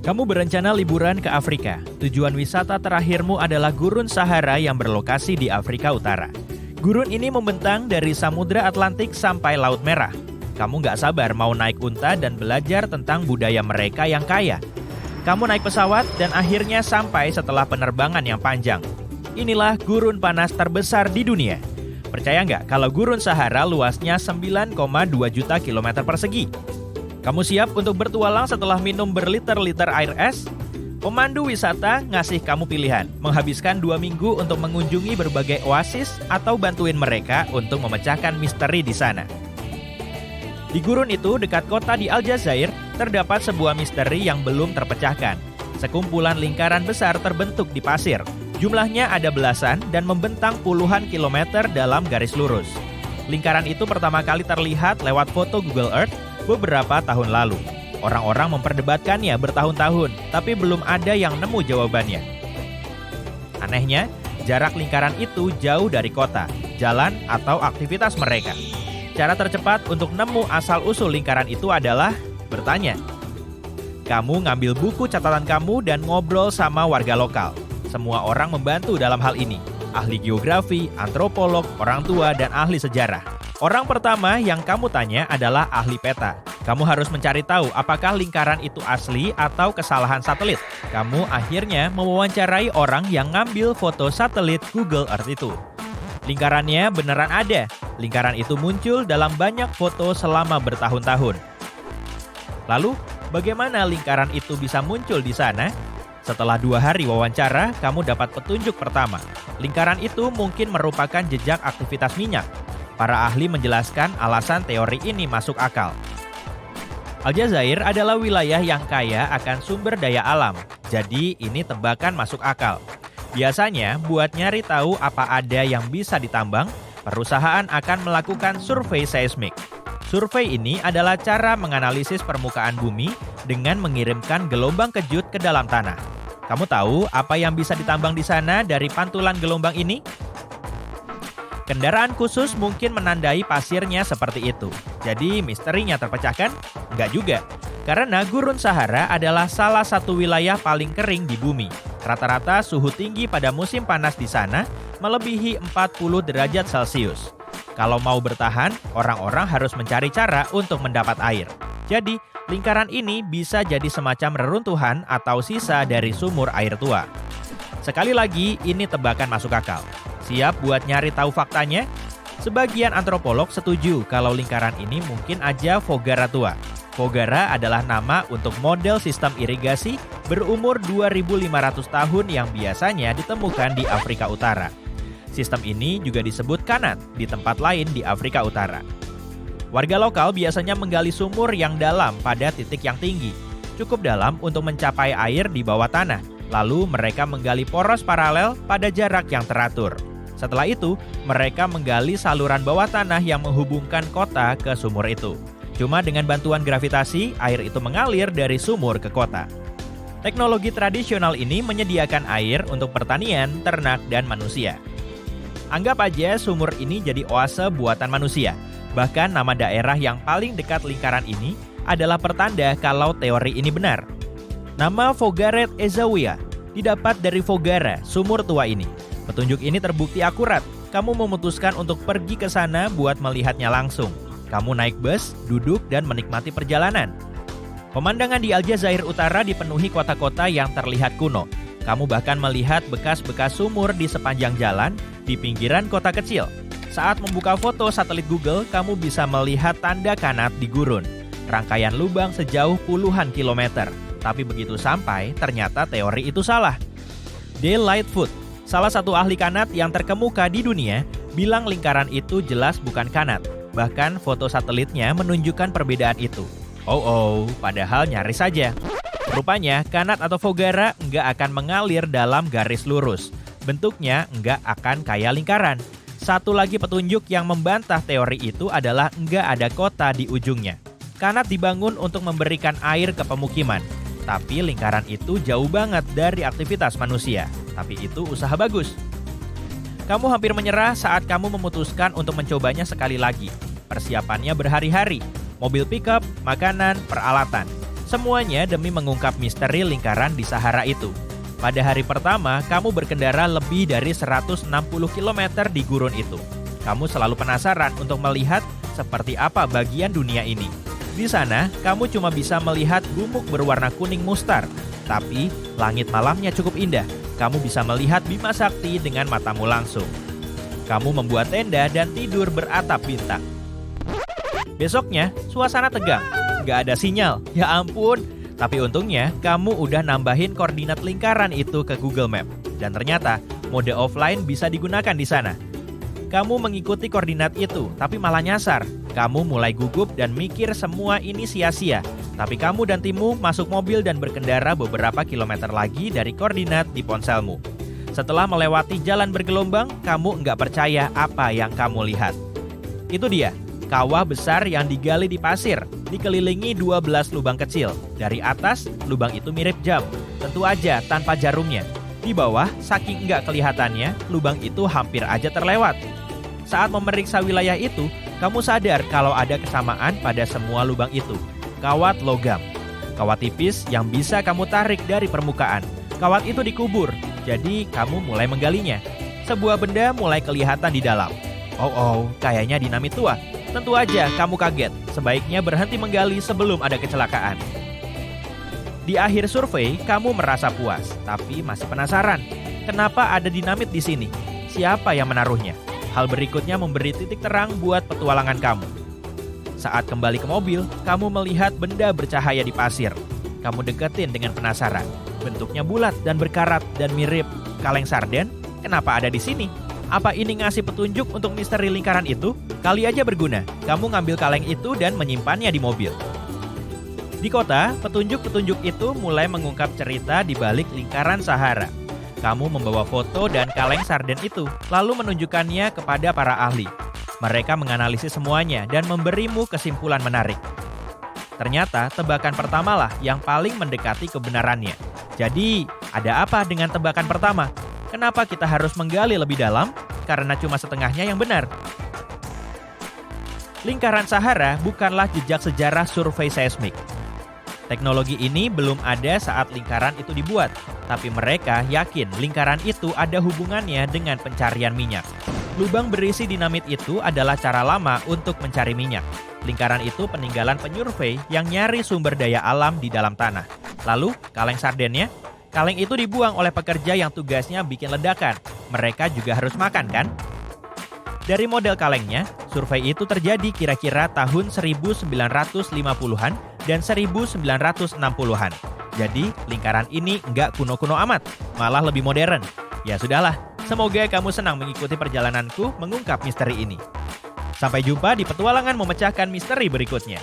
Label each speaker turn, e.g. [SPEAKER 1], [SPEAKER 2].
[SPEAKER 1] Kamu berencana liburan ke Afrika. Tujuan wisata terakhirmu adalah Gurun Sahara yang berlokasi di Afrika Utara. Gurun ini membentang dari Samudra Atlantik sampai Laut Merah. Kamu nggak sabar mau naik unta dan belajar tentang budaya mereka yang kaya. Kamu naik pesawat dan akhirnya sampai setelah penerbangan yang panjang. Inilah gurun panas terbesar di dunia. Percaya nggak kalau Gurun Sahara luasnya 9,2 juta kilometer persegi? Kamu siap untuk bertualang setelah minum berliter-liter air es? Pemandu wisata ngasih kamu pilihan, menghabiskan 2 minggu untuk mengunjungi berbagai oasis atau bantuin mereka untuk memecahkan misteri di sana. Di gurun itu, dekat kota di Aljazair, terdapat sebuah misteri yang belum terpecahkan. Sekumpulan lingkaran besar terbentuk di pasir. Jumlahnya ada belasan dan membentang puluhan kilometer dalam garis lurus. Lingkaran itu pertama kali terlihat lewat foto Google Earth beberapa tahun lalu. Orang-orang memperdebatkannya bertahun-tahun, tapi belum ada yang nemu jawabannya. Anehnya, jarak lingkaran itu jauh dari kota, jalan, atau aktivitas mereka. Cara tercepat untuk nemu asal-usul lingkaran itu adalah bertanya. Kamu ngambil buku catatan kamu dan ngobrol sama warga lokal. Semua orang membantu dalam hal ini. Ahli geografi, antropolog, orang tua, dan ahli sejarah. Orang pertama yang kamu tanya adalah ahli peta. Kamu harus mencari tahu apakah lingkaran itu asli atau kesalahan satelit. Kamu akhirnya mewawancarai orang yang ngambil foto satelit Google Earth itu. Lingkarannya beneran ada. Lingkaran itu muncul dalam banyak foto selama bertahun-tahun. Lalu, bagaimana lingkaran itu bisa muncul di sana? Setelah 2 hari wawancara, kamu dapat petunjuk pertama. Lingkaran itu mungkin merupakan jejak aktivitas minyak. Para ahli menjelaskan alasan teori ini masuk akal. Aljazair adalah wilayah yang kaya akan sumber daya alam, jadi ini tebakan masuk akal. Biasanya, buat nyari tahu apa ada yang bisa ditambang, perusahaan akan melakukan survei seismik. Survei ini adalah cara menganalisis permukaan bumi dengan mengirimkan gelombang kejut ke dalam tanah. Kamu tahu apa yang bisa ditambang di sana dari pantulan gelombang ini? Kendaraan khusus mungkin menandai pasirnya seperti itu. Jadi misterinya terpecahkan? Enggak juga. Karena Gurun Sahara adalah salah satu wilayah paling kering di bumi. Rata-rata suhu tinggi pada musim panas di sana melebihi 40 derajat Celcius. Kalau mau bertahan, orang-orang harus mencari cara untuk mendapat air. Jadi, lingkaran ini bisa jadi semacam reruntuhan atau sisa dari sumur air tua. Sekali lagi, ini tebakan masuk akal. Siap buat nyari tahu faktanya? Sebagian antropolog setuju kalau lingkaran ini mungkin aja Foggara tua. Foggara adalah nama untuk model sistem irigasi berumur 2.500 tahun yang biasanya ditemukan di Afrika Utara. Sistem ini juga disebut kanat di tempat lain di Afrika Utara. Warga lokal biasanya menggali sumur yang dalam pada titik yang tinggi, cukup dalam untuk mencapai air di bawah tanah. Lalu mereka menggali poros paralel pada jarak yang teratur. Setelah itu, mereka menggali saluran bawah tanah yang menghubungkan kota ke sumur itu. Cuma dengan bantuan gravitasi, air itu mengalir dari sumur ke kota. Teknologi tradisional ini menyediakan air untuk pertanian, ternak, dan manusia. Anggap aja sumur ini jadi oase buatan manusia. Bahkan nama daerah yang paling dekat lingkaran ini adalah pertanda kalau teori ini benar. Nama Foggaret Ezawiyah didapat dari Foggara, sumur tua ini. Petunjuk ini terbukti akurat. Kamu memutuskan untuk pergi ke sana buat melihatnya langsung. Kamu naik bus, duduk, dan menikmati perjalanan. Pemandangan di Aljazair Utara dipenuhi kota-kota yang terlihat kuno. Kamu bahkan melihat bekas-bekas sumur di sepanjang jalan di pinggiran kota kecil. Saat membuka foto satelit Google, kamu bisa melihat tanda kanat di gurun. Rangkaian lubang sejauh puluhan kilometer. Tapi begitu sampai, ternyata teori itu salah. Dale Lightfoot, salah satu ahli kanat yang terkemuka di dunia, bilang lingkaran itu jelas bukan kanat. Bahkan foto satelitnya menunjukkan perbedaan itu. Padahal nyaris saja. Rupanya, kanat atau Foggara nggak akan mengalir dalam garis lurus. Bentuknya nggak akan kayak lingkaran. Satu lagi petunjuk yang membantah teori itu adalah nggak ada kota di ujungnya. Kanat dibangun untuk memberikan air ke pemukiman. Tapi lingkaran itu jauh banget dari aktivitas manusia. Tapi itu usaha bagus. Kamu hampir menyerah saat kamu memutuskan untuk mencobanya sekali lagi. Persiapannya berhari-hari. Mobil pickup, makanan, peralatan. Semuanya demi mengungkap misteri lingkaran di Sahara itu. Pada hari pertama, kamu berkendara lebih dari 160 km di gurun itu. Kamu selalu penasaran untuk melihat seperti apa bagian dunia ini. Di sana, kamu cuma bisa melihat gumuk berwarna kuning mustar. Tapi, langit malamnya cukup indah. Kamu bisa melihat Bima Sakti dengan matamu langsung. Kamu membuat tenda dan tidur beratap bintang. Besoknya, suasana tegang. Gak ada sinyal, ya ampun. Tapi untungnya, kamu udah nambahin koordinat lingkaran itu ke Google Map. Dan ternyata, mode offline bisa digunakan di sana. Kamu mengikuti koordinat itu, tapi malah nyasar. Kamu mulai gugup dan mikir semua ini sia-sia. Tapi kamu dan timmu masuk mobil dan berkendara beberapa kilometer lagi dari koordinat di ponselmu. Setelah melewati jalan bergelombang, kamu nggak percaya apa yang kamu lihat. Itu dia, kawah besar yang digali di pasir, dikelilingi 12 lubang kecil. Dari atas, lubang itu mirip jam, tentu aja tanpa jarumnya. Di bawah, saking nggak kelihatannya, lubang itu hampir aja terlewat. Saat memeriksa wilayah itu, kamu sadar kalau ada kesamaan pada semua lubang itu. Kawat logam. Kawat tipis yang bisa kamu tarik dari permukaan. Kawat itu dikubur, jadi kamu mulai menggalinya. Sebuah benda mulai kelihatan di dalam. Oh, kayaknya dinamit tua. Tentu aja kamu kaget. Sebaiknya berhenti menggali sebelum ada kecelakaan. Di akhir survei, kamu merasa puas, tapi masih penasaran. Kenapa ada dinamit di sini? Siapa yang menaruhnya? Hal berikutnya memberi titik terang buat petualangan kamu. Saat kembali ke mobil, kamu melihat benda bercahaya di pasir. Kamu deketin dengan penasaran. Bentuknya bulat dan berkarat dan mirip kaleng sarden. Kenapa ada di sini? Apa ini ngasih petunjuk untuk misteri lingkaran itu? Kali aja berguna. Kamu ngambil kaleng itu dan menyimpannya di mobil. Di kota, petunjuk-petunjuk itu mulai mengungkap cerita di balik lingkaran Sahara. Kamu membawa foto dan kaleng sarden itu, lalu menunjukkannya kepada para ahli. Mereka menganalisis semuanya dan memberimu kesimpulan menarik. Ternyata tebakan pertamalah yang paling mendekati kebenarannya. Jadi, ada apa dengan tebakan pertama? Kenapa kita harus menggali lebih dalam? Karena cuma setengahnya yang benar. Lingkaran Sahara bukanlah jejak sejarah survei seismik. Teknologi ini belum ada saat lingkaran itu dibuat, tapi mereka yakin lingkaran itu ada hubungannya dengan pencarian minyak. Lubang berisi dinamit itu adalah cara lama untuk mencari minyak. Lingkaran itu peninggalan penyurvei yang nyari sumber daya alam di dalam tanah. Lalu, kaleng sardennya? Kaleng itu dibuang oleh pekerja yang tugasnya bikin ledakan. Mereka juga harus makan, kan? Dari model kalengnya, survei itu terjadi kira-kira tahun 1950-an dan 1960-an. Jadi, lingkaran ini nggak kuno-kuno amat, malah lebih modern. Ya sudahlah, semoga kamu senang mengikuti perjalananku mengungkap misteri ini. Sampai jumpa di petualangan memecahkan misteri berikutnya.